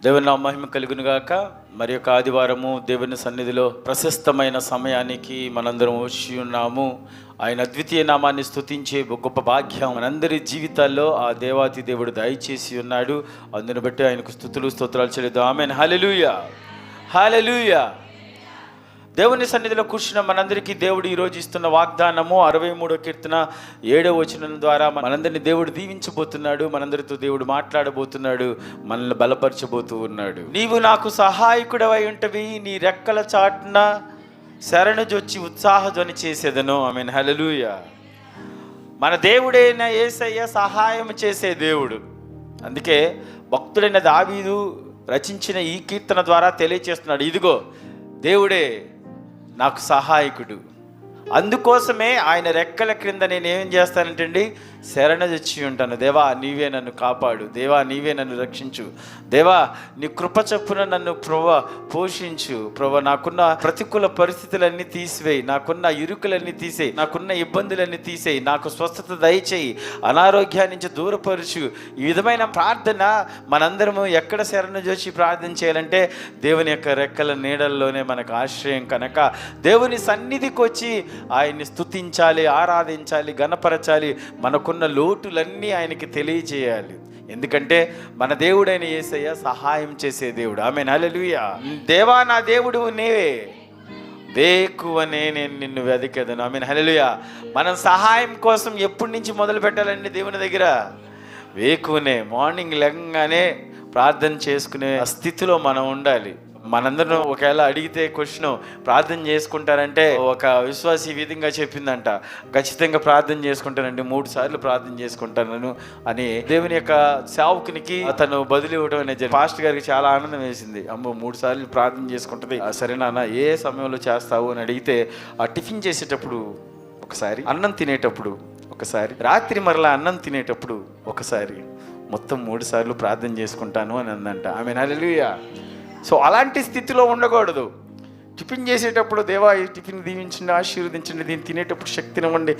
దేవుని నా మహిమ కలుగును గాక. మరి యొక్క ఆదివారము దేవుని సన్నిధిలో ప్రశస్తమైన సమయానికి మనందరం వచ్చి ఉన్నాము. ఆయన అద్వితీయ నామాన్ని స్తుతించే గొప్ప భాగ్యం మనందరి జీవితాల్లో ఆ దేవాతి దేవుడు దయచేసి ఉన్నాడు. అందుని బట్టి ఆయనకు స్తుతులు స్తోత్రాలు చెల్లిద్దాం. ఆమేన్. హల్లెలూయా, హల్లెలూయా. దేవుని సన్నిధిలో కూర్చున్న మనందరికీ దేవుడు ఈరోజు ఇస్తున్న వాగ్దానము 63వ కీర్తన 7వ వచనం ద్వారా మనందరినీ దేవుడు దీవించబోతున్నాడు. మనందరితో దేవుడు మాట్లాడబోతున్నాడు, మనల్ని బలపరచబోతూ ఉన్నాడు. నీవు నాకు సహాయకుడవై ఉంటవి, నీ రెక్కల చాటున శరణుజొచ్చి ఉత్సాహధ్వని చేసేదను. ఆమేన్. హల్లెలూయా. మన దేవుడైన యేసయ్య సహాయం చేసే దేవుడు. అందుకే భక్తుడైన దావీదు రచించిన ఈ కీర్తన ద్వారా తెలియచేస్తున్నాడు, ఇదిగో దేవుడే నాకు సహాయకుడు. అందుకోసమే ఆయన రెక్కల క్రింద నేను ఏం చేస్తానంటండి, శరణజొచ్చి ఉంటాను. దేవా నీవే నన్ను కాపాడు, దేవా నీవే నన్ను రక్షించు, దేవా నీ కృప చొప్పున నన్ను పోషించు. నాకున్న ప్రతికూల పరిస్థితులన్నీ తీసివేయి, నాకున్న ఇరుకులన్నీ తీసేయి, నాకున్న ఇబ్బందులన్నీ తీసేయి, నాకు స్వస్థత దయచేయి, అనారోగ్యాన్ని నుంచి దూరపరుచు. ఈ విధమైన ప్రార్థన మనందరము ఎక్కడ శరణజొచ్చి ప్రార్థన చేయాలంటే దేవుని యొక్క రెక్కల నీడల్లోనే మనకు ఆశ్రయం కనుక దేవుని సన్నిధికి వచ్చి ఆయన్ని స్తుతించాలి, ఆరాధించాలి, గణపరచాలి. మనకున్న లోటులన్నీ ఆయనకి తెలియజేయాలి. ఎందుకంటే మన దేవుడైన యేసయ్య సహాయం చేసే దేవుడు. ఆమేన్. హల్లెలూయా. దేవా నా దేవుడు నీవే, వేకువనే నేను నిన్ను వెదికెదను. ఆమేన్. హల్లెలూయా. మనం సహాయం కోసం ఎప్పటి నుంచి మొదలు పెట్టాలండి? దేవుని దగ్గర వేకువనే, మార్నింగ్ లెగ్గానే ప్రార్థన చేసుకునే స్థితిలో మనం ఉండాలి. మనందరం ఒకవేళ అడిగితే క్వశ్చన్, ప్రార్థన చేసుకుంటారంటే ఒక విశ్వాసి ఈ విధంగా చెప్పిందంట, ఖచ్చితంగా ప్రార్థన చేసుకుంటానండి, 3 సార్లు ప్రార్థన చేసుకుంటాను అని దేవుని యొక్క సేవకునికి అతను బదులు ఇవ్వడం అనేది పాస్టర్ గారికి చాలా ఆనందం వేసింది. అమ్మో 3 సార్లు ప్రార్థన చేసుకుంటుంది, సరే నాన్న ఏ సమయంలో చేస్తావు అని అడిగితే, ఆ టిఫిన్ చేసేటప్పుడు ఒకసారి, అన్నం తినేటప్పుడు ఒకసారి, రాత్రి మరలా అన్నం తినేటప్పుడు ఒకసారి, మొత్తం 3 సార్లు ప్రార్థన చేసుకుంటాను అని అందంట. ఆమేన్. హల్లెలూయా. సో అలాంటి స్థితిలో ఉండకూడదు. టిఫిన్ చేసేటప్పుడు దేవా ఈ టిఫిన్ దీవించండి, ఆశీర్వదించండి, దీన్ని తినేటప్పుడు శక్తినివ్వండి,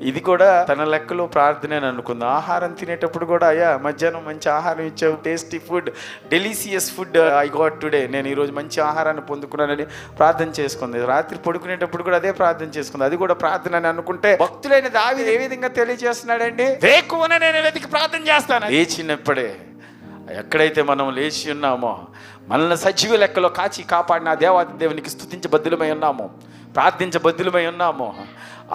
ఇది కూడా తన లెక్కలో ప్రార్థనే అని అనుకుంది. ఆహారం తినేటప్పుడు కూడా, అయ్యా మధ్యాహ్నం మంచి ఆహారం ఇచ్చావు, tasty food, delicious food I got today, నేను ఈరోజు మంచి ఆహారాన్ని పొందుకున్నానని ప్రార్థన చేసుకుంది. రాత్రి పడుకునేటప్పుడు కూడా అదే ప్రార్థన చేసుకుంది, అది కూడా ప్రార్థన అని అనుకుంటే, భక్తులైన దావీదు ఏ విధంగా తెలియజేస్తున్నాడండి, వేకువన నేను వెతికి ప్రార్థన చేస్తాను. లేచినప్పుడే, ఎక్కడైతే మనం లేచి ఉన్నామో, మనల్ని సజీవ లెక్కలో కాచి కాపాడిన దేవాది దేవునికి స్తుతించ బద్దులమై ఉన్నాము, ప్రార్థించ బద్దులమై ఉన్నాము,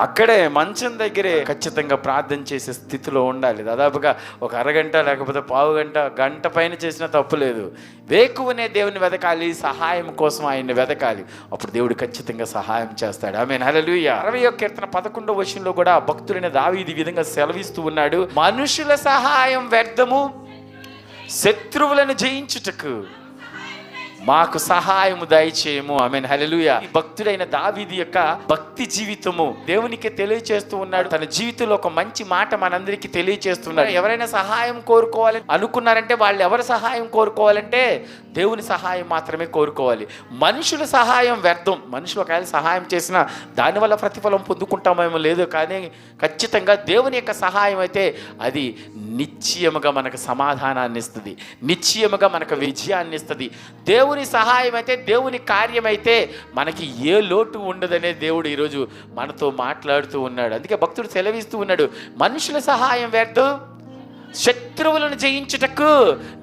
అక్కడే మంచం దగ్గరే ఖచ్చితంగా ప్రార్థన చేసే స్థితిలో ఉండాలి. దాదాపుగా ఒక అరగంట లేకపోతే పావు గంట, గంట పైన చేసినా తప్పు లేదు. వేకువనే దేవుని వెతకాలి, సహాయం కోసం ఆయన్ని వెతకాలి, అప్పుడు దేవుడు ఖచ్చితంగా సహాయం చేస్తాడు. ఆమేన్. హల్లెలూయా. 60వ కీర్తన 11వ వచనంలో కూడా భక్తుడైన దావీదు ఈ విధంగా సెలవిస్తూ ఉన్నాడు, మనుషుల సహాయం వ్యర్థము, శత్రువులను జయించుటకు మాకు సహాయము దయచేయము. ఆమేన్. హల్లెలూయా. భక్తుడైన దావీదు యొక్క భక్తి జీవితము దేవునికి తెలియచేస్తూ ఉన్నాడు. తన జీవితంలో ఒక మంచి మాట మనందరికీ తెలియచేస్తున్నాడు. ఎవరైనా సహాయం కోరుకోవాలని అనుకున్నారంటే, వాళ్ళు ఎవరి సహాయం కోరుకోవాలంటే దేవుని సహాయం మాత్రమే కోరుకోవాలి. మనుషుల సహాయం వ్యర్థం. మనుషులు ఒకవేళ సహాయం చేసినా దానివల్ల ప్రతిఫలం పొందుకుంటామేమో లేదు, కానీ ఖచ్చితంగా దేవుని యొక్క సహాయం అయితే అది నిశ్చయముగా మనకు సమాధానాన్ని ఇస్తుంది, నిశ్చయముగా మనకు విజయాన్ని ఇస్తుంది. దేవుని సహాయం అయితే, దేవుని కార్యమైతే మనకి ఏ లోటు ఉండదనే దేవుడు ఈరోజు మనతో మాట్లాడుతూ ఉన్నాడు. అందుకే భక్తుడు సెలవిస్తూ ఉన్నాడు, మనుషుల సహాయం వ్యర్థం, శత్రువులను జయించుటకు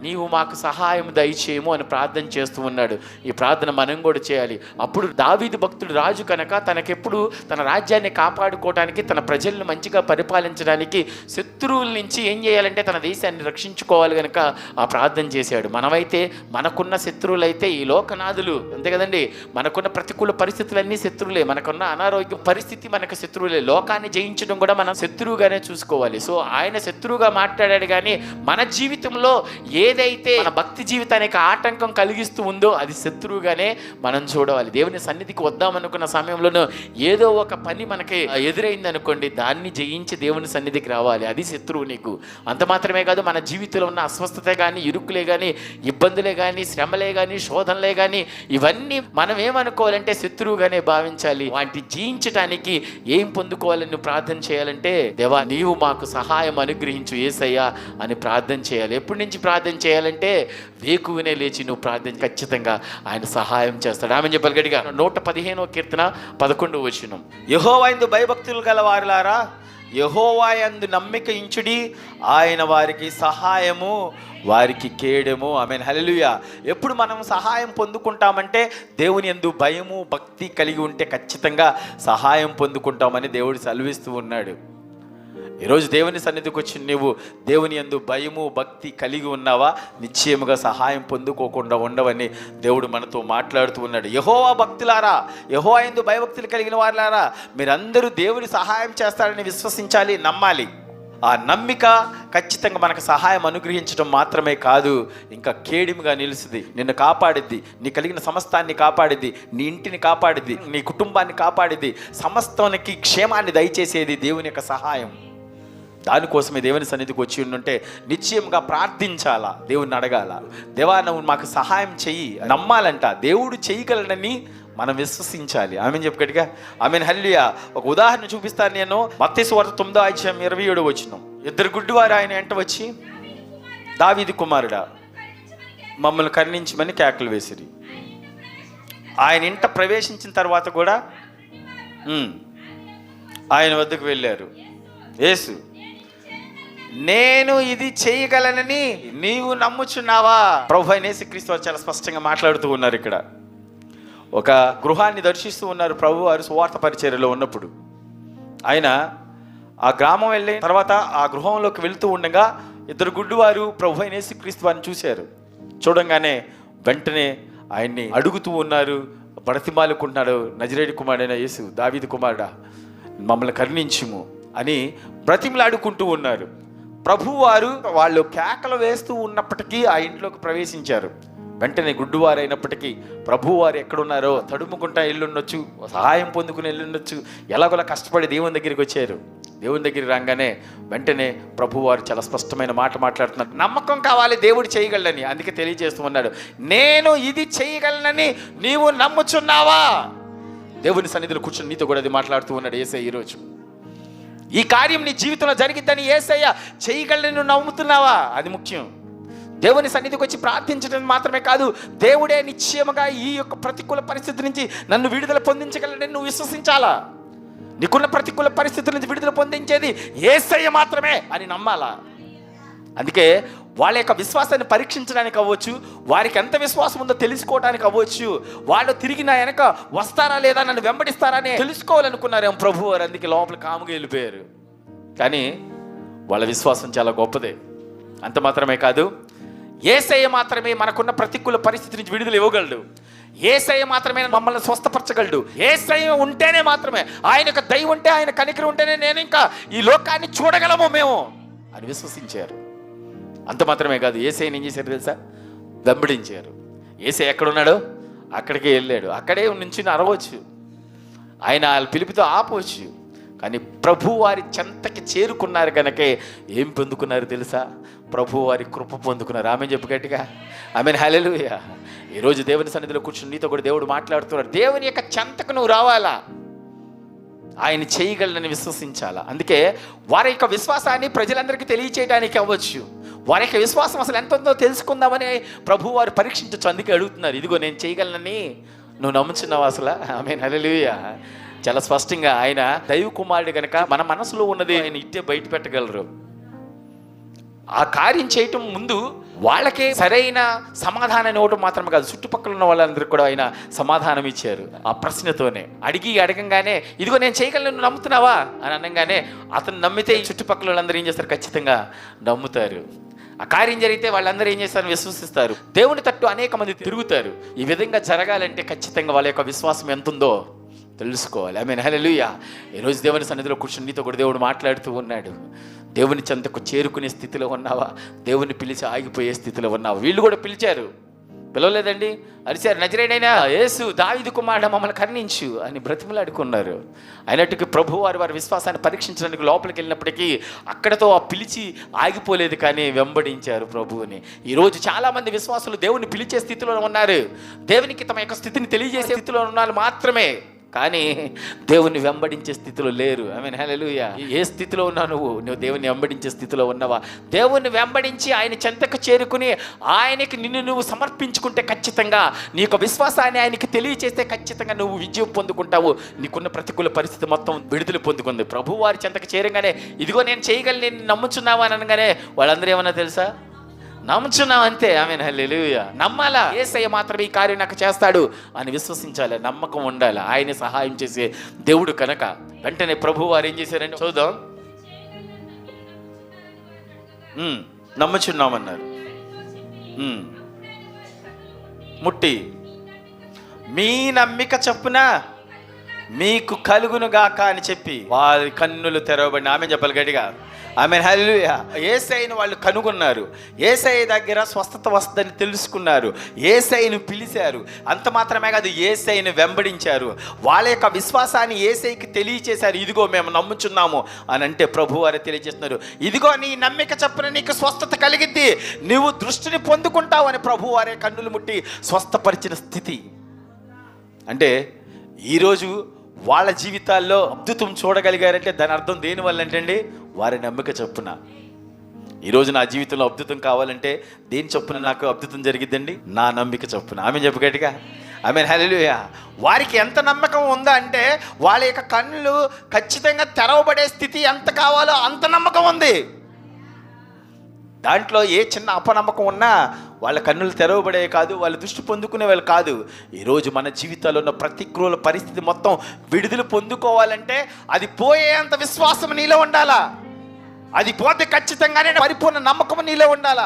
నీవు మాకు సహాయం దయచేయము అని ప్రార్థన చేస్తూ ఉన్నాడు. ఈ ప్రార్థన మనం కూడా చేయాలి. అప్పుడు దావీదు భక్తుడు రాజు కనుక తనకెప్పుడు తన రాజ్యాన్ని కాపాడుకోవడానికి, తన ప్రజలను మంచిగా పరిపాలించడానికి, శత్రువుల నుంచి ఏం చేయాలంటే తన దేశాన్ని రక్షించుకోవాలి కనుక ఆ ప్రార్థన చేశాడు. మనమైతే మనకున్న శత్రువులైతే ఈ లోకనాథులు, అంతే కదండి, మనకున్న ప్రతికూల పరిస్థితులన్నీ శత్రువులే, మనకున్న అనారోగ్య పరిస్థితి మనకు శత్రువులే. లోకాన్ని జయించడం కూడా మనం శత్రువుగానే చూసుకోవాలి. సో ఆయన శత్రువుగా మాట్లాడాడు, కానీ మన జీవితంలో ఏదైతే మన భక్తి జీవితానికి ఆటంకం కలిగిస్తూ ఉందో అది శత్రువుగానే మనం చూడాలి. దేవుని సన్నిధికి వద్దామనుకున్న సమయంలోనూ ఏదో ఒక పని మనకి ఎదురైంది అనుకోండి, దాన్ని జయించి దేవుని సన్నిధికి రావాలి, అది శత్రువు నీకు. అంత మాత్రమే కాదు, మన జీవితంలో ఉన్న అస్వస్థత కానీ, ఇరుకులే కానీ, ఇబ్బందులే కానీ, శ్రమలే కానీ, శోధనలే కానీ, ఇవన్నీ మనం ఏమనుకోవాలంటే శత్రువుగానే భావించాలి. వాటిని జయించడానికి ఏం పొందుకోవాలని నువ్వు ప్రార్థన చేయాలంటే, దేవా నీవు మాకు సహాయం అనుగ్రహించు యేసయ్యా అని ప్రార్థన చేయాలి. ఎప్పటి నుంచి ప్రార్థన చేయాలంటే వేకువనే లేచి నువ్వు ప్రార్థన, ఖచ్చితంగా ఆయన సహాయం చేస్తాడు. ఆమె చెప్పాలి గట్టిగా. 115వ కీర్తన 11వ వచనం. యెహోవా యందు భయభక్తులు గల వారులారా, యెహోవా యందు నమ్మిక ఉంచుడి, ఆయన వారికి సహాయము, వారికి కేడెము. ఆమేన్, హల్లెలూయా. ఎప్పుడు మనం సహాయం పొందుకుంటామంటే దేవుని యందు భయము భక్తి కలిగి ఉంటే ఖచ్చితంగా సహాయం పొందుకుంటామని దేవుడు సెలవిస్తూ ఉన్నాడు. ఈరోజు దేవుని సన్నిధికి వచ్చి నువ్వు దేవుని యందు భయము భక్తి కలిగి ఉన్నావా, నిశ్చయముగా సహాయం పొందుకోకుండా ఉండవని దేవుడు మనతో మాట్లాడుతూ ఉన్నాడు. యెహోవా భక్తులారా, యెహోవా యందు భయభక్తులు కలిగిన వారులారా, మీరందరూ దేవుని సహాయం చేస్తారని విశ్వసించాలి, నమ్మాలి. ఆ నమ్మిక ఖచ్చితంగా మనకు సహాయం అనుగ్రహించడం మాత్రమే కాదు, ఇంకా కేడిమిగా నిలుస్తుంది. నిన్ను కాపాడిద్ది, నీ కలిగిన సమస్తాన్ని కాపాడిద్ది, నీ ఇంటిని కాపాడిద్ది, నీ కుటుంబాన్ని కాపాడిద్ది, సమస్తానికి క్షేమాన్ని దయచేసేది దేవుని యొక్క సహాయం. దానికోసమే దేవుని సన్నిధికి వచ్చి ఉంటే నిశ్చయంగా ప్రార్థించాలా, దేవుణ్ణి అడగాల. దేవా నువ్వు మాకు సహాయం చెయ్యి, నమ్మాలంట. దేవుడు చేయగలడని మనం విశ్వసించాలి. ఆమెను చెప్పు గట్టిగా. ఆమెను, హల్లెలూయా. ఒక ఉదాహరణ చూపిస్తాను నేను. మత్తయి సువార్త 9వ అధ్యాయం 27వ వచనం. 2 గుడ్డివారు ఆయన వెంట వచ్చి, దావీదు కుమారుడా మమ్మల్ని కరుణించమని కేకలు వేసిరి. ఆయన ఇంట ప్రవేశించిన తర్వాత కూడా ఆయన వద్దకు వెళ్ళారు. యేసు, నేను ఇది చేయగలనని నీవు నమ్ముచున్నావా? ప్రభువైన యేసుక్రీస్తు వారు చాలా స్పష్టంగా మాట్లాడుతూ ఉన్నారు ఇక్కడ. ఒక గృహాన్ని దర్శిస్తూ ఉన్నారు ప్రభు వారు సువార్త పరిచర్యలో ఉన్నప్పుడు. ఆయన ఆ గ్రామం వెళ్ళిన తర్వాత ఆ గృహంలోకి వెళుతూ ఉండగా 2 గుడ్డివారు ప్రభువైన యేసుక్రీస్తు వారిని చూశారు. చూడంగానే వెంటనే ఆయన్ని అడుగుతూ ఉన్నారు, బ్రతిమాలుకుంటున్నాడు. నజరేయుడు కుమారుడైన యేసు, దావీదు కుమారుడా మమ్మల్ని కరుణించుము అని బ్రతిమలాడుకుంటూ ఉన్నారు. ప్రభువారు వాళ్ళు కేకలు వేస్తూ ఉన్నప్పటికీ ఆ ఇంట్లోకి ప్రవేశించారు. వెంటనే గుడ్డువారు అయినప్పటికీ ప్రభువారు ఎక్కడున్నారో తడుముకుంటా వెళ్ళుండొచ్చు, సహాయం పొందుకుని వెళ్ళుండొచ్చు, ఎలాగోలా కష్టపడి దేవుని దగ్గరికి వచ్చారు. దేవుని దగ్గరికి రాగానే వెంటనే ప్రభువారు చాలా స్పష్టమైన మాట మాట్లాడుతున్నారు. నమ్మకం కావాలి దేవుడు చేయగలనని. అందుకే తెలియజేస్తూ ఉన్నాడు, నేను ఇది చేయగలనని నీవు నమ్ముచున్నావా? దేవుని సన్నిధిలో కూర్చొని నీతో కూడా అది మాట్లాడుతూ ఉన్నాడు యేసయ్య ఈరోజు. ఈ కార్యం నీ జీవితంలో జరిగిద్దని యేసయ్య చేయగలని నువ్వు నమ్ముతున్నావా? అది ముఖ్యం. దేవుని సన్నిధికి వచ్చి ప్రార్థించడం మాత్రమే కాదు, దేవుడే నిశ్చయముగా ఈ యొక్క ప్రతికూల పరిస్థితి నుంచి నన్ను విడుదల పొందించగలడని నువ్వు విశ్వసించాలా. నీకున్న ప్రతికూల పరిస్థితుల నుంచి విడుదల పొందించేది యేసయ్య మాత్రమే అని నమ్మాలా. అందుకే వాళ్ళ యొక్క విశ్వాసాన్ని పరీక్షించడానికి అవ్వచ్చు, వారికి ఎంత విశ్వాసం ఉందో తెలుసుకోవడానికి అవ్వచ్చు, వాళ్ళు తిరిగి నా వెనక వస్తారా లేదా, నన్ను వెంబడిస్తారా అని తెలుసుకోవాలనుకున్నారేమో ప్రభు వారు. అందుకే లోపల కాముగా వెళ్ళిపోయారు. కానీ వాళ్ళ విశ్వాసం చాలా గొప్పదే. అంత మాత్రమే కాదు, యేసయ్య మాత్రమే మనకున్న ప్రతికూల పరిస్థితి నుంచి విడుదల ఇవ్వగలడు. యేసయ్య మాత్రమే మమ్మల్ని స్వస్థపరచగలడు. యేసయ్య ఉంటేనే మాత్రమే, ఆయన యొక్క దయ ఉంటే, ఆయన కనికరం ఉంటేనే నేను ఇంకా ఈ లోకాన్ని చూడగలము మేము అని విశ్వసించారు. అంత మాత్రమే కాదు, యేసయ్యని ఏం చేశారు తెలుసా? వెంబడించారు. యేసయ్య ఎక్కడున్నాడో అక్కడికే వెళ్ళాడు. అక్కడే నుంచి అరవచ్చు, ఆయన వాళ్ళ పిలుపుతో ఆపవచ్చు. కానీ ప్రభు వారి చెంతకి చేరుకున్నారు కనుకే ఏం పొందుకున్నారు తెలుసా? ప్రభు వారి కృప పొందుకున్నారు. ఆమె చెప్పు గట్టిగా. ఆమెన్, హల్లెలూయా. ఈరోజు దేవుని సన్నిధిలో కూర్చుని నీతో కూడా దేవుడు మాట్లాడుతున్నాడు. దేవుని యొక్క చెంతకు నువ్వు రావాలా, ఆయన చేయగలనని విశ్వసించాలా. అందుకే వారి యొక్క విశ్వాసాన్ని ప్రజలందరికీ తెలియచేయడానికి అవ్వచ్చు, వారి యొక్క విశ్వాసం అసలు ఎంత ఉందో తెలుసుకుందామని ప్రభు వారు పరీక్షించవచ్చు. అందుకే అడుగుతున్నారు, ఇదిగో నేను చేయగలనని నువ్వు నమ్ముచున్నావు అసలు? ఆమేన్, హల్లెలూయా. చాలా స్పష్టంగా ఆయన దైవ కుమారుడు కనుక మన మనసులో ఉన్నది ఆయన ఇట్టే బయట పెట్టగలరు. ఆ కార్యం చేయటం ముందు వాళ్ళకే సరైన సమాధానం ఇవ్వటం మాత్రమే కాదు, చుట్టుపక్కల ఉన్న వాళ్ళందరికీ కూడా ఆయన సమాధానం ఇచ్చారు. ఆ ప్రశ్నతోనే అడగంగానే ఇదిగో నేను చేయగలను, నువ్వు నమ్ముతున్నావా అని అనగానే అతను నమ్మితే ఈ చుట్టుపక్కల వాళ్ళందరూ ఏం చేస్తారు? ఖచ్చితంగా నమ్ముతారు. ఆ కార్యం జరిగితే వాళ్ళందరూ ఏం చేస్తారు? విశ్వసిస్తారు. దేవుని తట్టు అనేక మంది తిరుగుతారు. ఈ విధంగా జరగాలంటే ఖచ్చితంగా వాళ్ళ యొక్క విశ్వాసం ఎంత ఉందో తెలుసుకోవాలి. ఆమేన్, హల్లెలూయా. ఈరోజు దేవుని సన్నిధిలో కూర్చుని నీతో కూడా దేవుడు మాట్లాడుతూ ఉన్నాడు. దేవుని చెంతకు చేరుకునే స్థితిలో ఉన్నావా? దేవుని పిలిచి ఆగిపోయే స్థితిలో ఉన్నావా? వీళ్ళు కూడా పిలిచారు, పిలవలేదండి. అరిశారు, నజరేయుడైన యేసు దావీదు కుమారుడా మమ్మల్ని కరుణించు అని బ్రతిమలాడుకున్నారు. అయినట్టుగా ప్రభు వారి విశ్వాసాన్ని పరీక్షించడానికి లోపలికి వెళ్ళినప్పటికీ అక్కడతో ఆ పిలిచి ఆగిపోలేదు, కానీ వెంబడించారు ప్రభువుని. ఈరోజు చాలామంది విశ్వాసులు దేవుని పిలిచే స్థితిలో ఉన్నారు, దేవునికి తమ యొక్క స్థితిని తెలియజేసే స్థితిలో ఉన్నారు మాత్రమే, కానీ దేవుని వెంబడించే స్థితిలో లేరు. ఆమేన్, హల్లెలూయా. ఏ స్థితిలో ఉన్నావు నువ్వు దేవుని వెంబడించే స్థితిలో ఉన్నావా? దేవుని వెంబడించి ఆయన చెంతకు చేరుకుని ఆయనకి నిన్ను నువ్వు సమర్పించుకుంటే ఖచ్చితంగా నీ యొక్క విశ్వాసాన్ని ఆయనకి తెలియచేస్తే ఖచ్చితంగా నువ్వు విజయం పొందుకుంటావు. నీకున్న ప్రతికూల పరిస్థితి మొత్తం విడుదల పొందుకుంది. ప్రభు వారి చెంతకు చేరగానే ఇదిగో నేను చేయగలను, నేను నమ్ముచున్నావా అని అనగానే వాళ్ళందరూ ఏమన్నా తెలుసా? నమ్ముచున్నాం అంతే. ఆమేన్, హల్లెలూయా. నమ్మాలా, యేసయ్య మాత్రమే ఈ కార్యం నాకు చేస్తాడు అని విశ్వసించాలి, నమ్మకం ఉండాలి. ఆయన సహాయం చేసే దేవుడు కనుక వెంటనే ప్రభు వారు ఏం చేశారంటే చూద్దాం. నమ్ముచున్నామన్నారు. ముట్టి మీ నమ్మిక చొప్పున మీకు కలుగును గాక అని చెప్పి వారి కన్నులు తెరవబడిన. ఆమె చెప్పాలి గట్టిగా. ఆమెన్, హల్లెలూయా. యేసయ్యను వాళ్ళు కనుగొన్నారు, యేసయ్య దగ్గర స్వస్థత వస్తుందని తెలుసుకున్నారు, యేసయ్యను పిలిచారు. అంత మాత్రమే కాదు, యేసయ్యను వెంబడించారు. వాళ్ళ యొక్క విశ్వాసాన్ని యేసయ్యకి తెలియచేశారు. ఇదిగో మేము నమ్ముచున్నాము అని అంటే ప్రభు వారు తెలియజేస్తున్నారు, ఇదిగో నీ నమ్మిక చొప్పున నీకు స్వస్థత కలిగిద్ది, నువ్వు దృష్టిని పొందుకుంటావు అని ప్రభు వారే కన్నులు ముట్టి స్వస్థపరిచిన స్థితి. అంటే ఈరోజు వాళ్ళ జీవితాల్లో అద్భుతం చూడగలిగారంటే దాని అర్థం దేనివల్ల అంటే అండి, వారి నమ్మిక చొప్పున. ఈరోజు నా జీవితంలో అద్భుతం కావాలంటే దేని చొప్పున నాకు అద్భుతం జరిగిద్దండి? నా నమ్మిక చొప్పున. ఆమె చెప్పు గట్టిగా. ఆమేన్, హల్లెలూయా. వారికి ఎంత నమ్మకం ఉందా అంటే వాళ్ళ యొక్క కన్నులు ఖచ్చితంగా తెరవబడే స్థితి ఎంత కావాలో అంత నమ్మకం ఉంది. దాంట్లో ఏ చిన్న అపనమ్మకం ఉన్నా వాళ్ళ కన్నులు తెరవబడే కాదు, వాళ్ళ దృష్టి పొందుకునే వాళ్ళు కాదు. ఈరోజు మన జీవితాల్లో ఉన్న ప్రతికూల పరిస్థితి మొత్తం విడుదల పొందుకోవాలంటే అది పోయేంత విశ్వాసం నీలో ఉండాలా. అది పోతే ఖచ్చితంగానే పరిపూర్ణ నమ్మకం నీలో ఉండాలా.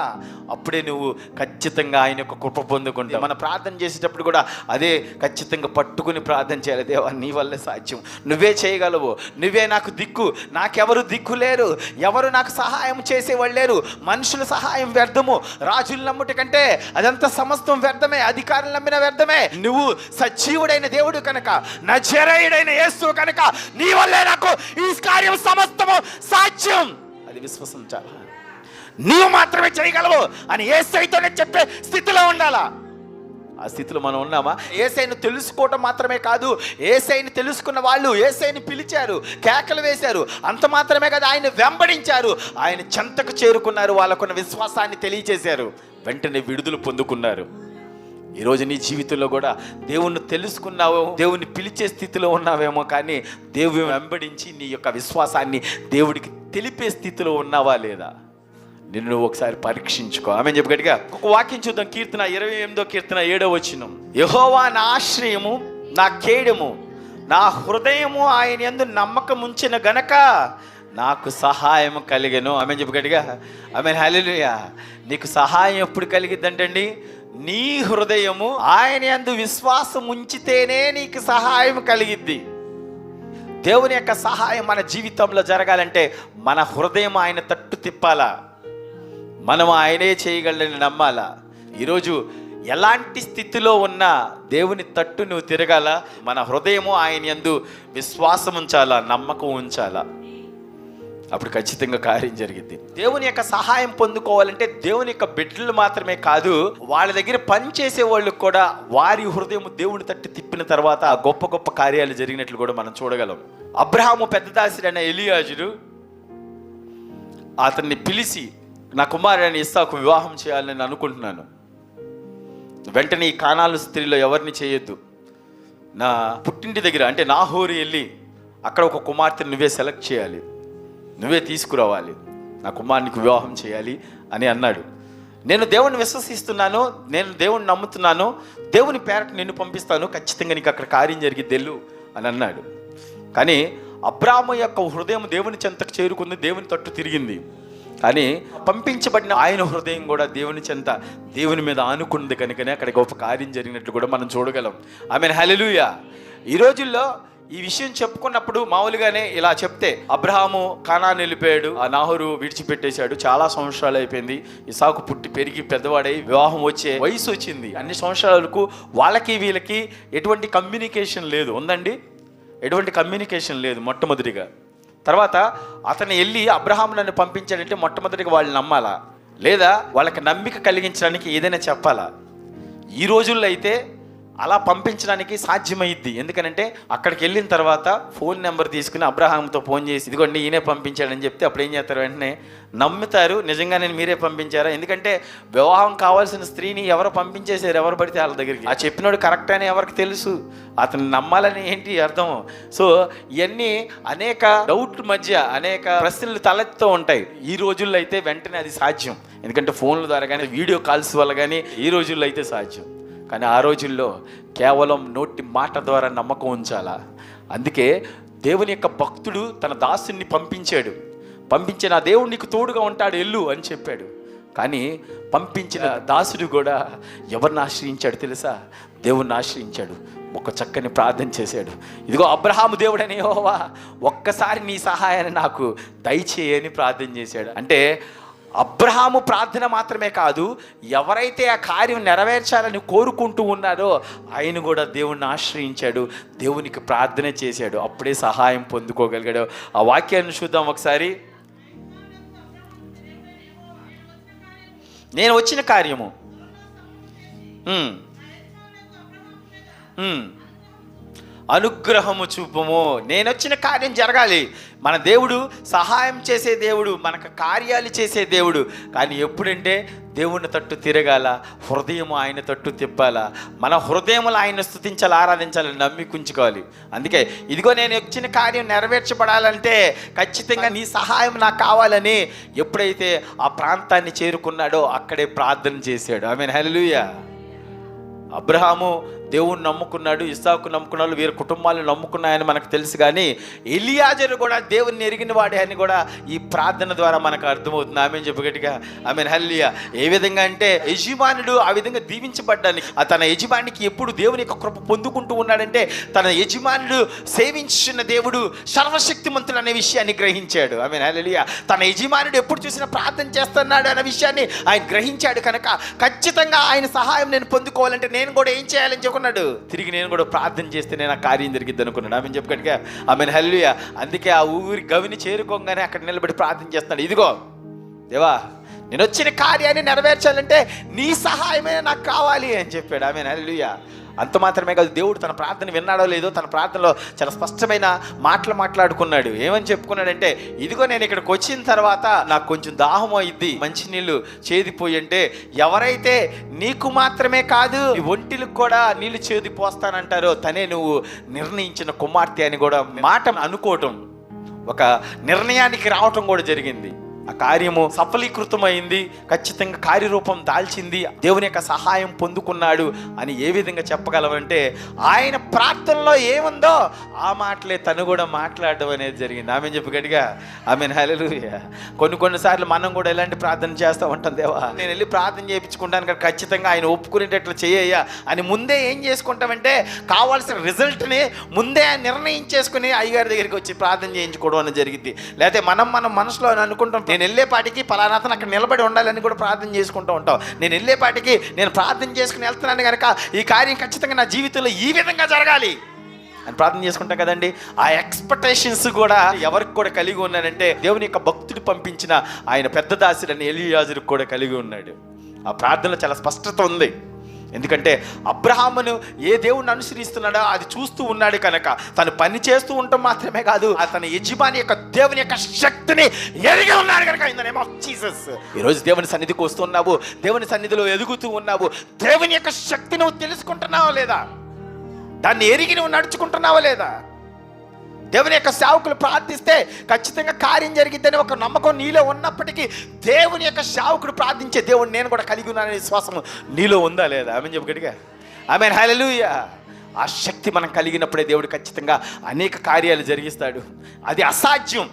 అప్పుడే నువ్వు ఖచ్చితంగా ఆయన యొక్క కృప పొందుకుంటావు. మనం ప్రార్థన చేసేటప్పుడు కూడా అదే ఖచ్చితంగా పట్టుకుని ప్రార్థన చేయాలి. దేవా నీ వల్లే సాధ్యం, నువ్వే చేయగలవు, నువ్వే నాకు దిక్కు, నాకెవరు దిక్కు లేరు, ఎవరు నాకు సహాయం చేసేవాళ్ళు లేరు. మనుషుల సహాయం వ్యర్థము, రాజులు నమ్ముట కంటే అదంతా సమస్తం వ్యర్థమే, అధికారులు నమ్మిన వ్యర్థమే. నువ్వు సజీవుడైన దేవుడు కనుక, నజరేయుడైన యేసు కనుక నీ వల్లే నాకు ఈ కార్యం సమస్తము సాధ్యం, అది విశ్వసించాలి. నీవు మాత్రమే చేయగలవు అని యేసయ్యతోనే చెప్పే స్థితిలో ఉండాలా. ఆ స్థితిలో మనం ఉన్నామా? యేసయ్యను తెలుసుకోవటం మాత్రమే కాదు, యేసయ్యను తెలుసుకున్న వాళ్ళు యేసయ్యను పిలిచారు, కేకలు వేశారు. అంత మాత్రమే కాదు, ఆయన వెంబడించారు, ఆయన చెంతకు చేరుకున్నారు, వాళ్ళకున్న విశ్వాసాన్ని తెలియజేశారు, వెంటనే విడుదల పొందుకున్నారు. ఈరోజు నీ జీవితంలో కూడా దేవుణ్ణి తెలుసుకున్నావో, దేవుణ్ణి పిలిచే స్థితిలో ఉన్నావేమో, కానీ దేవుని వెంబడించి నీ యొక్క విశ్వాసాన్ని దేవుడికి తెలిపే స్థితిలో ఉన్నావా లేదా నిన్ను నువ్వు ఒకసారి పరీక్షించుకో. ఆమె చెప్పు గట్టిగా. ఒక వాక్యం చూద్దాం. కీర్తన 28వ కీర్తన 7వ వచనం. యెహోవా నా ఆశ్రయము, నా కేడము, నా హృదయము ఆయన యందు నమ్మకం ఉంచిన గనక నాకు సహాయం కలిగెను. ఆమె చెప్పు గట్టిగా. ఆమె, హల్లెలూయా. నీకు సహాయం ఎప్పుడు కలిగిద్దంటండి? నీ హృదయము ఆయన యందు విశ్వాసం ఉంచితేనే నీకు సహాయం కలిగిద్ది. దేవుని యొక్క సహాయం మన జీవితంలో జరగాలంటే మన హృదయం ఆయన తట్టు తిప్పాలా, మనం ఆయనే చేయగలని నమ్మాలా. ఈరోజు ఎలాంటి స్థితిలో ఉన్నా దేవుని తట్టు నువ్వు తిరగాల. మన హృదయము ఆయన యందు విశ్వాసం ఉంచాలా, నమ్మకం ఉంచాలా, అప్పుడు ఖచ్చితంగా కార్యం జరిగింది. దేవుని యొక్క సహాయం పొందుకోవాలంటే దేవుని యొక్క బిడ్డలు మాత్రమే కాదు, వాళ్ళ దగ్గర పనిచేసే వాళ్ళు కూడా వారి హృదయం దేవుని తట్టు తిప్పిన తర్వాత ఆ గొప్ప గొప్ప కార్యాలు జరిగినట్లు కూడా మనం చూడగలం. అబ్రహాము పెద్ద దాసుడైన ఎలియాజరు అతన్ని పిలిచి, నా కుమారుడైన ఇస్సాకు వివాహం చేయాలని నేను అనుకుంటున్నాను, వెంటనే ఈ కానాలు స్త్రీలో ఎవరిని చేయొద్దు, నా పుట్టింటి దగ్గర అంటే నాహోరు వెళ్ళి అక్కడ ఒక కుమార్తెను నువ్వే సెలెక్ట్ చేయాలి, నువ్వే తీసుకురావాలి, నా కుమారునికి వివాహం చేయాలి అని అన్నాడు. నేను దేవుని విశ్వసిస్తున్నాను, నేను దేవుని నమ్ముతున్నాను, దేవుని పేరట నిన్ను పంపిస్తాను, ఖచ్చితంగా నీకు అక్కడ కార్యం జరిగిద్దెళ్ళు అని అన్నాడు. కానీ అబ్రాహాము యొక్క హృదయం దేవుని చెంతకు చేరుకుంది, దేవుని తట్టు తిరిగింది. కానీ పంపించబడిన ఆయన హృదయం కూడా దేవుని చెంత, దేవుని మీద ఆనుకుంది కనుకనే అక్కడ గొప్ప కార్యం జరిగినట్లు కూడా మనం చూడగలం. ఆమేన్, హల్లెలూయా. ఈ రోజుల్లో ఈ విషయం చెప్పుకున్నప్పుడు మామూలుగానే ఇలా చెప్తే అబ్రహాము కానాను వెళ్ళిపోయాడు, ఆ నాహోరు విడిచిపెట్టేశాడు, చాలా సంవత్సరాలు అయిపోయింది, ఇసాకు పుట్టి పెరిగి పెద్దవాడై వివాహం వచ్చే వయసు వచ్చింది, అన్ని సంవత్సరాలకు వాళ్ళకి వీళ్ళకి ఎటువంటి కమ్యూనికేషన్ లేదు. ఉందండి, ఎటువంటి కమ్యూనికేషన్ లేదు మొట్టమొదటిగా. తర్వాత అతను వెళ్ళి అబ్రహాము నన్ను పంపించాడంటే మొట్టమొదటిగా వాళ్ళు నమ్మాలా, లేదా వాళ్ళకి నమ్మిక కలిగించడానికి ఏదైనా చెప్పాలా? ఈ రోజుల్లో అయితే అలా పంపించడానికి సాధ్యమైద్ది. ఎందుకనంటే అక్కడికి వెళ్ళిన తర్వాత ఫోన్ నెంబర్ తీసుకుని అబ్రహాంతో ఫోన్ చేసి ఇదిగోండి ఈయనే పంపించాడని చెప్తే అప్పుడు ఏం చేస్తారు, వెంటనే నమ్ముతారు నిజంగానే మీరే పంపించారా. ఎందుకంటే వివాహం కావాల్సిన స్త్రీని ఎవరు పంపించేశారు, ఎవరు పడితే వాళ్ళ దగ్గరికి. ఆ చెప్పినోడు కరెక్ట్ అని ఎవరికి తెలుసు, అతను నమ్మాలని ఏంటి అర్థం. సో ఇవన్నీ అనేక డౌట్ల మధ్య అనేక ప్రశ్నలు తలెత్తుతూ ఉంటాయి. ఈ రోజుల్లో అయితే వెంటనే అది సాధ్యం, ఎందుకంటే ఫోన్ల ద్వారా కానీ వీడియో కాల్స్ వల్ల కానీ ఈ రోజుల్లో అయితే సాధ్యం. కానీ ఆ రోజుల్లో కేవలం నోటి మాట ద్వారా నమ్మకం ఉంచాలా. అందుకే దేవుని యొక్క భక్తుడు తన దాసుని పంపించాడు, పంపించి నా దేవుడు నీకు తోడుగా ఉంటాడు ఎల్లు అని చెప్పాడు. కానీ పంపించిన దాసుడు కూడా ఎవరిని ఆశ్రయించాడు తెలుసా? దేవుణ్ణి ఆశ్రయించాడు, ఒక చక్కని ప్రార్థన చేశాడు. ఇదిగో అబ్రహాము దేవుడని యెహోవా ఒక్కసారి నీ సహాయాన్ని నాకు దయచేయని ప్రార్థన చేశాడు. అంటే అబ్రహాము ప్రార్థన మాత్రమే కాదు, ఎవరైతే ఆ కార్యం నెరవేర్చాలని కోరుకుంటూ ఉన్నారో ఆయన కూడా దేవుణ్ణి ఆశ్రయించాడు, దేవునికి ప్రార్థన చేశాడు, అప్పుడే సహాయం పొందుకోగలిగాడు. ఆ వాక్యాన్ని చూద్దాం ఒకసారి. నేను వచ్చిన కార్యము అనుగ్రహము చూపము. నేను వచ్చిన కార్యం జరగాలి. మన దేవుడు సహాయం చేసే దేవుడు, మనకు కార్యాలు చేసే దేవుడు. కానీ ఎప్పుడంటే దేవుని తట్టు తిరగాల, హృదయం ఆయన తట్టు తిప్పాలా, మన హృదయములు ఆయన స్తుతించాలి, ఆరాధించాలి, నమ్మికుంచుకోవాలి. అందుకే ఇదిగో నేను వచ్చిన కార్యం నెరవేర్చబడాలంటే ఖచ్చితంగా నీ సహాయం నాకు కావాలని ఎప్పుడైతే ఆ ప్రాంతాన్ని చేరుకున్నాడో అక్కడే ప్రార్థన చేశాడు. ఆమేన్, హల్లెలూయా. అబ్రహాము దేవుణ్ణి నమ్ముకున్నాడు, ఇస్సాకు నమ్ముకున్నాడు, వీరి కుటుంబాలను నమ్ముకున్నాయని మనకు తెలుసు. కానీ ఎలియాజరు కూడా దేవుణ్ణి ఎరిగిన వాడే అని కూడా ఈ ప్రార్థన ద్వారా మనకు అర్థమవుతుంది. ఆమెను చెప్పగట్టుగా ఆమెన్, హల్లెలూయా. ఏ విధంగా అంటే యజమానుడు ఆ విధంగా దీవించబడ్డానికి, తన యజమానికి ఎప్పుడు దేవుని యొక్క కృప పొందుకుంటూ ఉన్నాడంటే తన యజమానుడు సేవించిన దేవుడు సర్వశక్తిమంతుడు అనే విషయాన్ని గ్రహించాడు. ఆమెన్, హల్లెలూయా. తన యజమానుడు ఎప్పుడు చూసినా ప్రార్థన చేస్తున్నాడు అనే విషయాన్ని ఆయన గ్రహించాడు కనుక ఖచ్చితంగా ఆయన సహాయం నేను పొందుకోవాలంటే నేను కూడా ఏం చేయాలని చెప్పుకున్నాడు. తిరిగి నేను కూడా ప్రార్థన చేస్తే నేను ఆ కార్యం జరిగిద్ది అనుకున్నాడు. ఆమెను చెప్పగట్టుగా ఆమెన్, హల్లెలూయా. అందుకే ఆ ఊరి గవిని చేరుకోగానే అక్కడ నిలబడి ప్రార్థన చేస్తున్నాడు. ఇదిగో దేవా నేను వచ్చిన కార్యాన్ని నెరవేర్చాలంటే నీ సహాయమే నాకు కావాలి అని చెప్పాడు. ఆమెన్, హల్లెలూయా. అంత మాత్రమే కాదు, దేవుడు తన ప్రార్థన విన్నాడో లేదో తన ప్రార్థనలో చాలా స్పష్టమైన మాటలు మాట్లాడుకున్నాడు. ఏమని చెప్పుకున్నాడంటే ఇదిగో నేను ఇక్కడికి వచ్చిన తర్వాత నాకు కొంచెం దాహం అయింది, మంచినీళ్ళు చేదిపోయి అంటే ఎవరైతే నీకు మాత్రమే కాదు ఈ ఒంటిలకు కూడా నీళ్లు చేదిపోస్తానంటారో తనే నువ్వు నిర్ణయించిన కుమార్తె అని కూడా మాట అనుకోవటం, ఒక నిర్ణయానికి రావటం కూడా జరిగింది. ఆ కార్యము సఫలీకృతమైంది, ఖచ్చితంగా కార్యరూపం దాల్చింది, దేవుని యొక్క సహాయం పొందుకున్నాడు అని ఏ విధంగా చెప్పగలమంటే ఆయన ప్రార్థనలో ఏముందో ఆ మాటలే తను కూడా మాట్లాడడం అనేది జరిగింది. ఆమె చెప్పు గట్టిగా ఆమెన్, హల్లెలూయా. కొన్నిసార్లు మనం కూడా ఎలాంటి ప్రార్థన చేస్తూ ఉంటాం, దేవా నేను వెళ్ళి ప్రార్థన చేయించుకుంటాను కానీ ఖచ్చితంగా ఆయన ఒప్పుకునేటట్లు చేయ్యా అని ముందే ఏం చేసుకుంటామంటే కావాల్సిన రిజల్ట్ని ముందే నిర్ణయించేసుకుని అయ్యగారి దగ్గరికి వచ్చి ప్రార్థన చేయించుకోవడం అనేది జరిగింది. లేకపోతే మనం మనసులో అనుకుంటాం నేను వెళ్ళేపాటికి పలానాతను అక్కడ నిలబడి ఉండాలని కూడా ప్రార్థన చేసుకుంటూ ఉంటాం. నేను వెళ్ళేపాటికి నేను ప్రార్థన చేసుకుని వెళ్తున్నాను కనుక ఈ కార్యం ఖచ్చితంగా నా జీవితంలో ఈ విధంగా జరగాలి అని ప్రార్థన చేసుకుంటాం కదండి. ఆ ఎక్స్పెక్టేషన్స్ కూడా ఎవరికి కూడా కలిగి ఉన్నాడంటే దేవుని యొక్క భక్తుడు పంపించిన ఆయన పెద్ద దాసుడని ఎలియాజరుకు కూడా కలిగి ఉన్నాడు. ఆ ప్రార్థనలో చాలా స్పష్టత ఉంది. ఎందుకంటే అబ్రహామును ఏ దేవుణ్ణి అనుసరిస్తున్నాడో అది చూస్తూ ఉన్నాడు కనుక తను పని చేస్తూ ఉండటం మాత్రమే కాదు, తన యజమాని యొక్క దేవుని యొక్క శక్తిని ఎరిగి ఉన్నాడు కనుక in the name of Jesus ఈరోజు దేవుని సన్నిధికి వస్తున్నావు, దేవుని సన్నిధిలో ఎదుగుతూ ఉన్నావు, దేవుని యొక్క శక్తి నువ్వు తెలుసుకుంటున్నావా లేదా, దాన్ని ఎరిగి నువ్వు నడుచుకుంటున్నావా లేదా. దేవుని యొక్క సేవకులు ప్రార్థిస్తే ఖచ్చితంగా కార్యం జరిగిద్దని ఒక నమ్మకం నీలో ఉన్నప్పటికీ దేవుని యొక్క సేవకుడు ప్రార్థించే దేవుడు నేను కూడా కలిగి ఉన్నాననే విశ్వాసం నీలో ఉందా లేదా. ఆమెన్ చెప్పగలిగా ఆమెన్, హల్లెలూయా. ఆ శక్తి మనం కలిగినప్పుడే దేవుడు ఖచ్చితంగా అనేక కార్యాలు జరిగిస్తాడు. అది అసాధ్యం.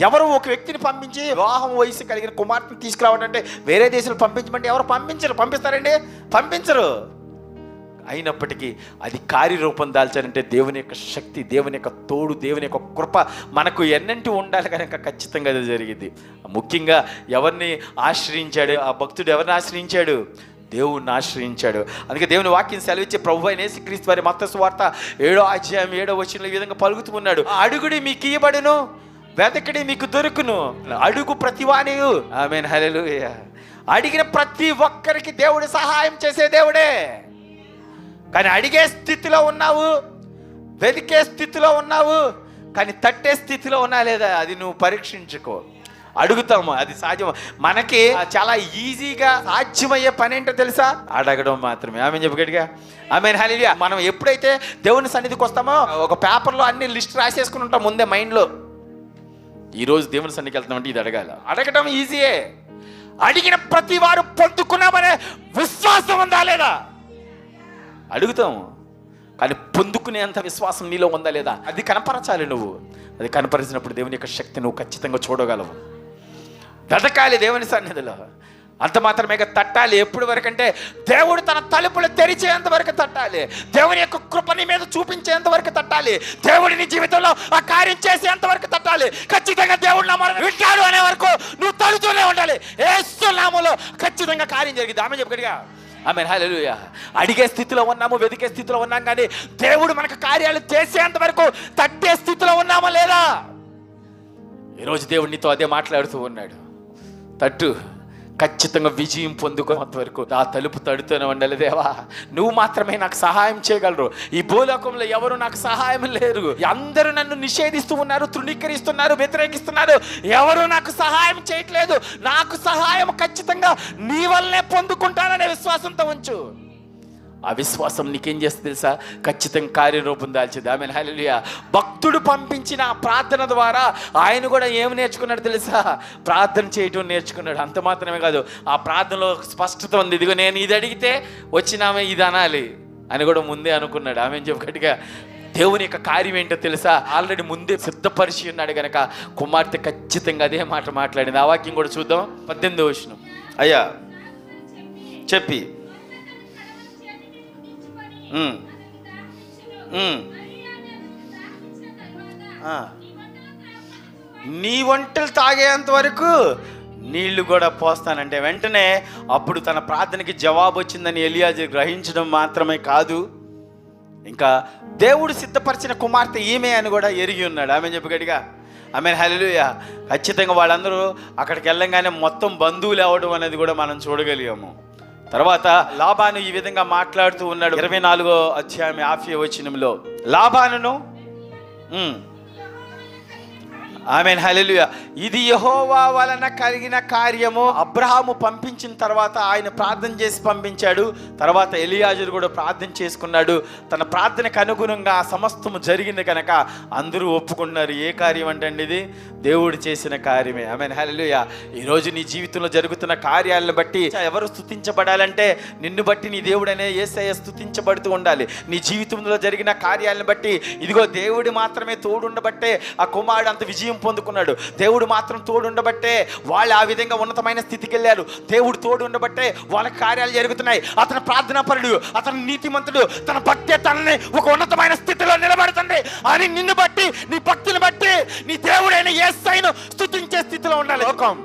ఎవరు ఒక వ్యక్తిని పంపించి వివాహం వయసు కలిగిన కుమార్తెను తీసుకురావడం అంటే వేరే దేశాలు పంపించమంటే ఎవరు పంపించరు, పంపిస్తారండి, పంపించరు. అయినప్పటికీ అది కార్యరూపం దాల్చాలంటే దేవుని యొక్క శక్తి, దేవుని యొక్క తోడు, దేవుని యొక్క కృప మనకు ఎన్నంటి ఉండాలి కనుక ఖచ్చితంగా అది జరిగింది. ముఖ్యంగా ఎవరిని ఆశ్రయించాడు ఆ భక్తుడు? ఎవరిని ఆశ్రయించాడు? దేవుణ్ణి ఆశ్రయించాడు. అందుకే దేవుని వాక్యం సెలవిచ్చే ప్రభు అయిన యేసుక్రీస్తు వారి మత్తయి సువార్త 7వ అధ్యాయం 7వ వచనంలో ఈ విధంగా పలుకుతూ ఉన్నాడు, అడుగుడి మీకు ఇయ్యబడును, వెతకడి మీకు దొరుకును, అడుగు ప్రతివాని. ఆమేన్, హల్లెలూయా. అడిగిన ప్రతి ఒక్కరికి దేవుడు సహాయం చేసే దేవుడే. కానీ అడిగే స్థితిలో ఉన్నావు, వెతికే స్థితిలో ఉన్నావు, కానీ తట్టే స్థితిలో ఉన్నా లేదా అది నువ్వు పరీక్షించుకో. అడుగుతాము, అది సాధ్యం. మనకి చాలా ఈజీగా సాధ్యమయ్యే పని ఏంటో తెలుసా? అడగడం మాత్రమే. ఆమె చెప్పగడిగా ఆమేన్, హల్లెలూయా. మనం ఎప్పుడైతే దేవుని సన్నిధికి వస్తామో ఒక పేపర్లో అన్ని లిస్ట్ రాసేసుకుని ఉంటాం ముందే మైండ్లో. ఈరోజు దేవుని సన్నిధికి వెళ్తామంటే ఇది అడగాల. అడగడం ఈజీయే. అడిగిన ప్రతి వారు పొందుకున్నామనే విశ్వాసం ఉందా లేదా? అడుగుతాము, కానీ పొందుకునేంత విశ్వాసం నీలో ఉందా లేదా? అది కనపరచాలి నువ్వు. అది కనపరిచినప్పుడు దేవుని యొక్క శక్తి నువ్వు ఖచ్చితంగా చూడగలవు. వెతకాలి దేవుని సన్నిధిలో. అంత మాత్రమే తట్టాలి. ఎప్పుడు వరకు అంటే దేవుడు తన తలుపులు తెరిచేంత వరకు తట్టాలి. దేవుని యొక్క కృపని మీద చూపించేంత వరకు తట్టాలి. దేవుడిని జీవితంలో ఆ కార్యం చేసేంత వరకు తట్టాలి. ఖచ్చితంగా దేవుడు నా మాట వింటాడు అనే వరకు నువ్వు తడుతూనే ఉండాలి. యేసు నామములో ఖచ్చితంగా కార్యం జరిగింది. ఆమె చెప్పగలిగా ఆమేన్, హల్లెలూయా. అడిగే స్థితిలో ఉన్నాము, వెతికే స్థితిలో ఉన్నాం, కానీ దేవుడు మనకు కార్యాలు చేసేంత వరకు తట్టే స్థితిలో ఉన్నామా లేదా? ఈరోజు దేవుడు నీతో అదే మాట్లాడుతూ ఉన్నాడు. తట్టు, ఖచ్చితంగా విజయం పొందుకునేంత వరకు ఆ తలుపు తడుతూనే ఉండాలి. దేవా, నువ్వు మాత్రమే నాకు సహాయం చేయగలరు. ఈ భూలోకంలో ఎవరు నాకు సహాయం లేరు. అందరూ నన్ను నిషేధిస్తూ ఉన్నారు, తృణీకరిస్తున్నారు, వ్యతిరేకిస్తున్నారు. ఎవరు నాకు సహాయం చేయట్లేదు. నాకు సహాయం ఖచ్చితంగా నీ వల్లనే పొందుకుంటాననే విశ్వాసంతో ఉంచు. ఆ విశ్వాసం నీకేం చేస్తుంది తెలుసా? ఖచ్చితంగా కార్యరూపం దాల్చింది. ఆమేన్, హల్లెలూయా. భక్తుడు పంపించిన ప్రార్థన ద్వారా ఆయన కూడా ఏమి నేర్చుకున్నాడు తెలుసా? ప్రార్థన చేయటం నేర్చుకున్నాడు. అంత మాత్రమే కాదు, ఆ ప్రార్థనలో స్పష్టత ఉంది. ఇదిగో నేను ఇది అడిగితే వచ్చినామే ఇది అనాలి అని కూడా ముందే అనుకున్నాడు. ఆమె చెప్పగట్టుగా దేవుని యొక్క కార్యం ఏంటో తెలుసా? ఆల్రెడీ ముందే సిద్ధపరిచి ఉన్నాడు గనక కుమార్తె ఖచ్చితంగా అదే మాట మాట్లాడింది. ఆ వాక్యం కూడా చూద్దాం. 18వ వచనం. అయ్యా చెప్పి నీ వంటలు తాగేంత వరకు నీళ్లు కూడా పోస్తానంటే వెంటనే అప్పుడు తన ప్రార్థనకి జవాబు వచ్చిందని ఎలియాజరు గ్రహించడం మాత్రమే కాదు, ఇంకా దేవుడు సిద్ధపరిచిన కుమార్తె ఈమె అని కూడా ఎరిగి ఉన్నాడు. ఆమె చెప్పగడిగా ఆమేన్, హల్లెలూయా. ఖచ్చితంగా వాళ్ళందరూ అక్కడికి వెళ్ళంగానే మొత్తం బంధువులు అవ్వడం అనేది కూడా మనం చూడగలిగాము. తర్వాత లాబాను ఈ విధంగా మాట్లాడుతూ ఉన్నాడు. 24వ అధ్యాయం 50వ వచనంలో లాబానును ఆమేన్, హల్లెలూయా. ఇది యెహోవా వలన కలిగిన కార్యము. అబ్రహాము పంపించిన తర్వాత ఆయన ప్రార్థన చేసి పంపించాడు. తర్వాత ఎలియాజరు కూడా ప్రార్థన చేసుకున్నాడు. తన ప్రార్థనకు అనుగుణంగా సమస్తము జరిగింది కనుక అందరూ ఒప్పుకున్నారు. ఏ కార్యం అంటే ఇది దేవుడు చేసిన కార్యమే. ఆమేన్, హల్లెలూయా. ఈరోజు నీ జీవితంలో జరుగుతున్న కార్యాలను బట్టి ఎవరు స్తుతించబడాలంటే నిన్ను బట్టి నీ దేవుడనే యేసయ్య స్తుతించబడుతూ ఉండాలి. నీ జీవితంలో జరిగిన కార్యాలను బట్టి ఇదిగో దేవుడు మాత్రమే తోడుండబట్టే ఆ కుమారుడు అంత విజయం పొందుకున్నాడు. దేవుడు మాత్రం తోడు ఉండబట్టే వాళ్ళు ఆ విధంగా ఉన్నతమైన స్థితికి వెళ్ళారు. దేవుడు తోడు ఉండబట్టే వాళ్ళ కార్యాలు జరుగుతున్నాయి. అతను ప్రార్థనాపరుడు, అతను నీతిమంతుడు, తన భక్తి తనని ఒక ఉన్నతమైన స్థితిలో నిలబడుతుంది అని నిన్ను బట్టి, నీ భక్తిని బట్టి నీ దేవుడైన యేసయ్యను స్తుతించే స్థితిలో ఉండాలి. లోకం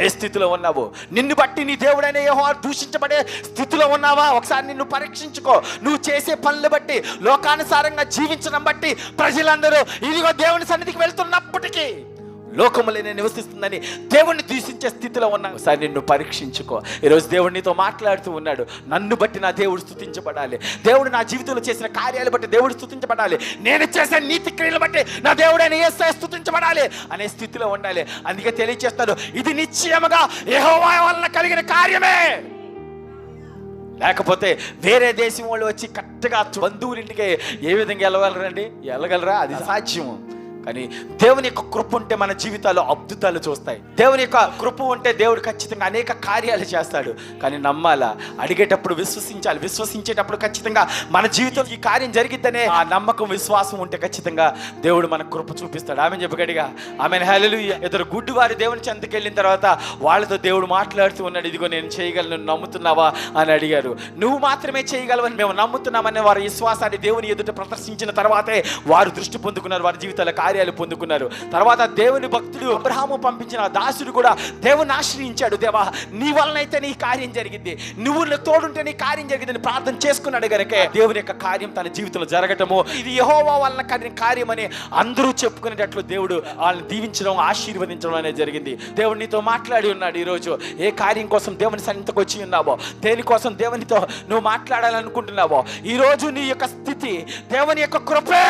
ఏ స్థితిలో ఉన్నావు? నిన్ను బట్టి నీ దేవుడైన యెహోవా దూషించబడే స్థితిలో ఉన్నావా? ఒకసారి నిన్ను పరీక్షించుకో. నువ్వు చేసే పనులు బట్టి, లోకానుసారంగా జీవించడం బట్టి ప్రజలందరూ ఇదిగో దేవుని సన్నిధికి వెళ్తున్నప్పటికీ లోకములోనే నివసిస్తుందని దేవుణ్ణి దూషించే స్థితిలో ఉన్నా. ఒకసారి నిన్ను పరీక్షించుకో. ఈరోజు దేవుడు నీతో మాట్లాడుతూ ఉన్నాడు. నన్ను బట్టి నా దేవుడు స్తుతించబడాలి. దేవుడు నా జీవితంలో చేసిన కార్యాలు బట్టి దేవుడు స్తుతించబడాలి. నేను చేసే నీతి క్రియలు బట్టి నా దేవుడైన యేసయ్య స్తుతించబడాలి అనే స్థితిలో ఉండాలి. అందుకే తెలియజేస్తాడు, ఇది నిశ్చయముగా యెహోవా వలన కలిగిన కార్యమే. లేకపోతే వేరే దేశం వాళ్ళు వచ్చి కరెక్ట్గా బంధువులింటికి ఏ విధంగా వెళ్ళగలరండి? వెళ్ళగలరా? అది సాధ్యము. కానీ దేవుని యొక్క కృప ఉంటే మన జీవితాల్లో అద్భుతాలు చూస్తాయి. దేవుని యొక్క కృప ఉంటే దేవుడు ఖచ్చితంగా అనేక కార్యాలు చేస్తాడు. కానీ నమ్మాలా, అడిగేటప్పుడు విశ్వసించాలి, విశ్వసించేటప్పుడు ఖచ్చితంగా మన జీవితంలో ఈ కార్యం జరిగిద్దనే ఆ నమ్మకం, విశ్వాసం ఉంటే ఖచ్చితంగా దేవుడు మన కృప చూపిస్తాడు. ఆమె చెప్పగడిగా ఆమె హల్లెలూయా. ఇద్దరు గుడ్డివారు దేవుని చెంతకి వెళ్ళిన తర్వాత వాళ్ళతో దేవుడు మాట్లాడుతూ ఉన్నాడు, ఇదిగో నేను చేయగలను, నమ్ముతున్నావా అని అడిగారు. నువ్వు మాత్రమే చేయగలవని మేము నమ్ముతున్నామని వారి విశ్వాసాన్ని దేవుని ఎదుట ప్రదర్శించిన తర్వాతే వారు దృష్టి పొందుకున్నారు, వారి జీవితాల కార్యాలు పొందుకున్నారు. తర్వాత దేవుని భక్తుడు అబ్రహాము పంపించిన దాసుడు కూడా దేవుని ఆశ్రయించాడు. దేవా, నీ వలనైతే నీ కార్యం జరిగింది, నువ్వు తోడుంటే నీ కార్యం జరిగిందని ప్రార్థన చేసుకున్నాడు గనక దేవుని యొక్క కార్యం తన జీవితంలో జరగటము, ఇది యెహోవా వలన కార్యం అని అందరూ చెప్పుకునేటట్లు దేవుడు వాళ్ళని దీవించడం, ఆశీర్వదించడం అనేది జరిగింది. దేవుడు నీతో మాట్లాడి ఉన్నాడు. ఈరోజు ఏ కార్యం కోసం దేవుని సన్నిధికి వచ్చి ఉన్నావో, దేనికోసం దేవునితో నువ్వు మాట్లాడాలనుకుంటున్నావో, ఈరోజు నీ యొక్క స్థితి దేవుని యొక్క కృపే,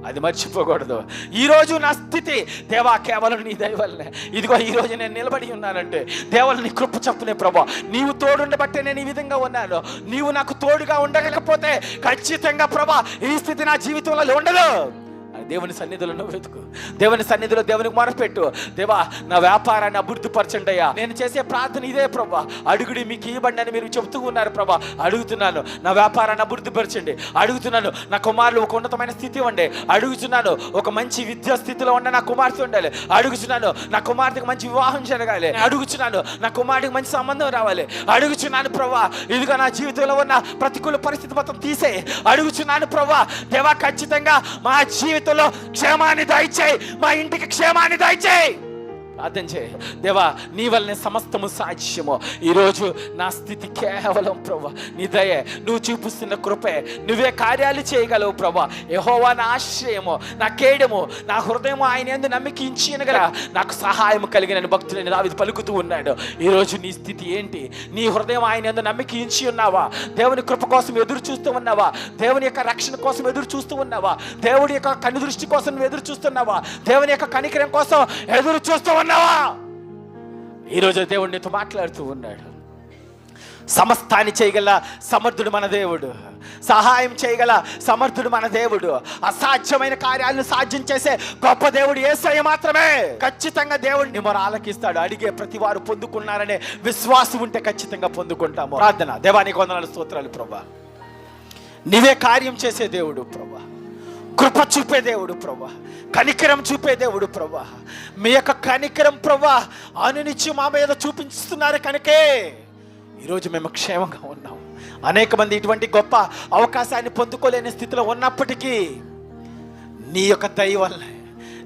అది మర్చిపోకూడదు. ఈరోజు నా స్థితి దేవా కేవలం నీ దయ వల్లనే. ఇదిగో ఈరోజు నేను నిలబడి ఉన్నానంటే దేవుని నీ కృప చెప్పునే ప్రభా, నీవు తోడుండబట్టే నేను ఈ విధంగా ఉన్నాను. నీవు నాకు తోడుగా ఉండకపోతే ఖచ్చితంగా ప్రభా ఈ స్థితి నా జీవితంలో ఉండదు. దేవుని సన్నిధిలో నువ్వు వెతుకు, దేవుని సన్నిధిలో దేవునికి మొరపెట్టు. దేవా, నా వ్యాపారాన్ని అభివృద్ధిపరచండి అయ్యా. నేను చేసే ప్రార్థన ఇదే ప్రభా, అడుగుడి మీకు ఇవ్వండి అని మీరు చెబుతూ ఉన్నారు ప్రభా. అడుగుతున్నాను నా వ్యాపారాన్ని అభివృద్ధిపరచండి, అడుగుతున్నాను నా కుమారులు ఒక ఉన్నతమైన స్థితి ఇవ్వండి, అడుగుతున్నాను ఒక మంచి విద్యా స్థితిలో ఉండే నా కుమార్తె ఉండాలి, అడుగుతున్నాను నా కుమార్తెకు మంచి వివాహం జరగాలి, అడుగుతున్నాను నా కుమారుడికి మంచి సంబంధం రావాలి, అడుగుతున్నాను ప్రభా ఇదిగో నా జీవితంలో ఉన్న ప్రతికూల పరిస్థితి మొత్తం తీసే అడుగుతున్నాను ప్రభా. దేవా, ఖచ్చితంగా మా జీవితంలో క్షేమాన్ని దయచేయి, మా ఇంటికి క్షేమాన్ని దయచేయి. ప్రార్థన చేయి. దేవా, నీ వల్లనే సమస్తము సాధ్యము. ఈరోజు నా స్థితి కేవలం ప్రభా నీ దయే, నువ్వు చూపిస్తున్న కృపే, నువ్వే కార్యాలు చేయగలవు ప్రభా. యెహోవా నా ఆశ్రయము, నా కేడము, నా హృదయము ఆయన యందు నమ్మికించినగల నాకు సహాయం కలిగిన భక్తులని దావీదు పలుకుతూ ఉన్నాడు. ఈరోజు నీ స్థితి ఏంటి? నీ హృదయం ఆయన యందు నమ్మికించి ఉన్నావా? దేవుని కృప కోసం ఎదురు చూస్తూ ఉన్నావా? దేవుని యొక్క రక్షణ కోసం ఎదురు చూస్తూ ఉన్నావా? దేవుడి యొక్క కనుదృష్టి కోసం నువ్వు ఎదురు చూస్తున్నావా? దేవుని యొక్క కనికరం కోసం ఎదురు చూస్తూ ఉన్నావా? ఈరోజు దేవుడు నీతో మాట్లాడుతూ ఉన్నాడు. సమస్తాన్ని చేయగల సమర్థుడు మన దేవుడు, సహాయం చేయగల సమర్థుడు మన దేవుడు, అసాధ్యమైన కార్యాలను సాధ్యం చేసే గొప్ప దేవుడు యేసయ్య మాత్రమే. ఖచ్చితంగా దేవుడిని మనం ఆలకిస్తాడు. అడిగే ప్రతి వారు పొందుకున్నారనే విశ్వాసం ఉంటే ఖచ్చితంగా పొందుకుంటాము. ప్రార్థన. దేవానికి వందనాలు, స్తోత్రాలు ప్రభా. నీవే కార్యం చేసే దేవుడు ప్రభా, కృప చూపే దేవుడు ప్రభా, కనికరం చూపే దేవుడు ప్రభా. మీ యొక్క కనికరం ప్రభా అనునిత్యం మా మీద చూపిస్తున్నారు కనుకే ఈరోజు మేము క్షేమంగా ఉన్నాం. అనేక మంది ఇటువంటి గొప్ప అవకాశాన్ని పొందుకోలేని స్థితిలో ఉన్నప్పటికీ నీ యొక్క దయ వల్లనే,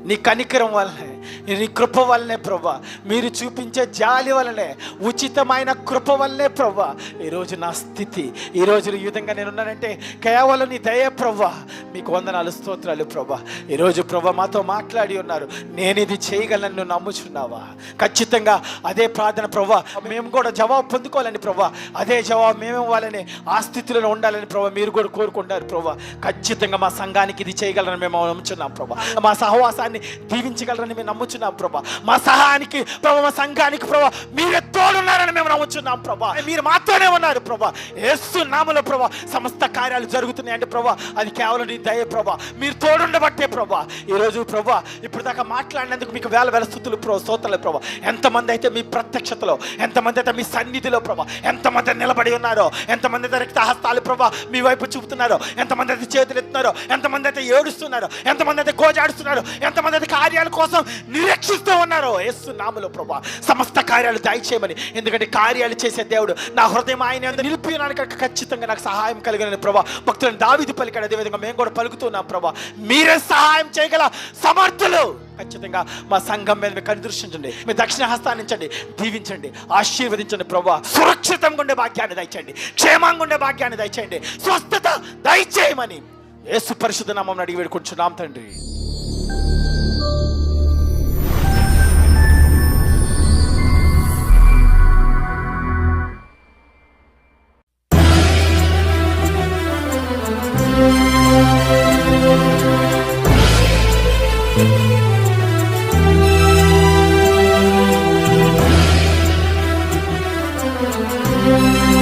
నీ కనికరం వల్లనే, నీ కృప వల్లనే ప్రభా, మీరు చూపించే జాలి వల్లనే, ఉచితమైన కృప వల్లనే ప్రభా ఈరోజు నా స్థితి, ఈరోజు ఈ విధంగా నేనున్నానంటే కేవలం నీ దయే ప్రభా. మీకు వందనాలు, స్తోత్రాలు ప్రభా. ఈరోజు ప్రభా మాతో మాట్లాడి ఉన్నారు. నేను ఇది చేయగలను నువ్వు నమ్ముచున్నావా? ఖచ్చితంగా అదే ప్రార్థన ప్రభా మేము కూడా జవాబు పొందుకోవాలని ప్రభా, అదే జవాబు మేము ఇవ్వాలని, ఆ స్థితిలో ఉండాలని ప్రభా మీరు కూడా కోరుకుంటారు ప్రభా. ఖచ్చితంగా మా సంఘానికి ఇది చేయగలరని మేము నమ్ముచున్నాం ప్రభా. మా సహవాసాన్ని దీవించగలరని మేము నమ్ముచున్నాం ప్రభా. మా సహాయానికి ప్రభా, మా సంఘానికి ప్రభా మీరే తోడున్నారని మేము నమ్ముచున్నాం ప్రభా. మీరు మాతోనే ఉన్నారు ప్రభా. యేసు నామములో ప్రభా సమస్త కార్యాలు జరుగుతున్నాయంటే ప్రభా అది కేవలం నీ దయ ప్రభా, మీరు తోడుండబట్టే ప్రభా. ఈరోజు ప్రభా ఇప్పుడు దాకా మాట్లాడినందుకు మీకు వేల వేల స్తుతులు ప్రభా, స్తోత్రాలు ప్రభా. ఎంతమంది అయితే మీ ప్రత్యక్షతలో, ఎంతమంది అయితే మీ సన్నిధిలో ప్రభా, ఎంతమంది నిలబడి ఉన్నారో, ఎంతమంది అయితే రక్త హస్తాలు ప్రభా మీ వైపు చూపుతున్నారో, ఎంతమంది అయితే చేతులు ఎత్తున్నారో, ఎంతమంది అయితే ఏడుస్తున్నారో, ఎంతమంది అయితే గోజాడుస్తున్నారో, ఎంతమంది అయితే కార్యాల కోసం నిరీక్షిస్తూ ఉన్నారో, యేసు నామములో ప్రభా సమస్త కార్యాలు దయచేయమని. ఎందుకంటే కార్యాలు చేసే దేవుడు నా హృదయం ఆయన నిలిపినానికి ఖచ్చితంగా నాకు సహాయం కలిగిన ప్రభా. భక్తులను దావీదు పలికాడు, అదేవిధంగా మేము కూడా పలుకుతున్నాం ప్రభా. మీరే సహాయం చేయగల సమర్థులు. ఖచ్చితంగా మా సంఘం మీద మీరు కనుదృష్టించండి, మీ దక్షిణ హస్తాన్నించండి, దీవించండి, ఆశీర్వదించండి ప్రభా. సురక్షితంగా ఉండే భాగ్యాన్ని దయచేయండి, క్షేమంగా ఉండే భాగ్యాన్ని దయచేయండి, స్వస్థత దయచేయమని యేసు పరిశుద్ధ నామమున అడిగి వేడుకుంటున్నాం తండ్రి. Thank you.